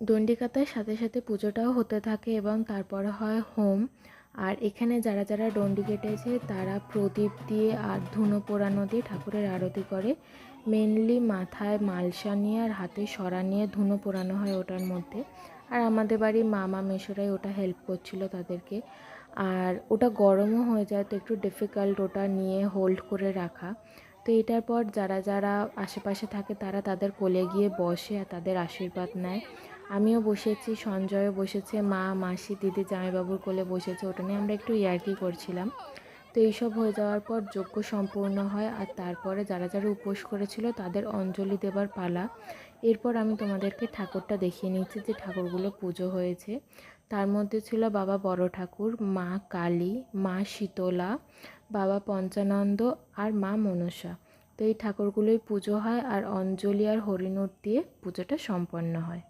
দণ্ডি কাতার সাথে সাথে পুজোটাও হতে থাকে এবং তারপরে হয় হোম। আর এখানে যারা যারা ডন্ডি কেটেছে তারা প্রদীপ দিয়ে আর ধুনো পোড়ানো দিয়ে ঠাকুরের আরতি করে। মেনলি মাথায় মালসা নিয়ে আর হাতে সরা নিয়ে ধুনো পোড়ানো হয় ওটার মধ্যে। আর আমাদের বাড়ির মামা মেশোরাই ওটা হেল্প করছিল তাদেরকে। আর ওটা গরমও হয়ে যায়, তো একটু ডিফিকাল্ট ওটা নিয়ে হোল্ড করে রাখা। তো এটার পর যারা যারা আশেপাশে থাকে তারা তাদের কোলে গিয়ে বসে আর তাদের আশীর্বাদ নেয়। আমিও বসেছি, সঞ্জয়ও বসেছে, মা, মাসি, দিদি, জামাইবাবুর কোলে বসেছে। ওটা নিয়ে আমরা একটু ইয়ার্কি করছিলাম। তো এইসব হয়ে যাওয়ার পর যজ্ঞ সম্পূর্ণ হয় আর তারপরে যারা যারা উপোস করেছিল তাদের অঞ্জলি দেবার পালা। এরপর আমি তোমাদেরকে ঠাকুরটা দেখিয়ে নিচ্ছি যে ঠাকুরগুলো পুজো হয়েছে। তার মধ্যে ছিল বাবা বড় ঠাকুর, মা কালী, মা শীতলা, বাবা পঞ্চানন্দ আর মা মনসা। তো এই ঠাকুরগুলোই পুজো হয় আর অঞ্জলি আর হরিণুর দিয়ে পুজোটা সম্পন্ন হয়।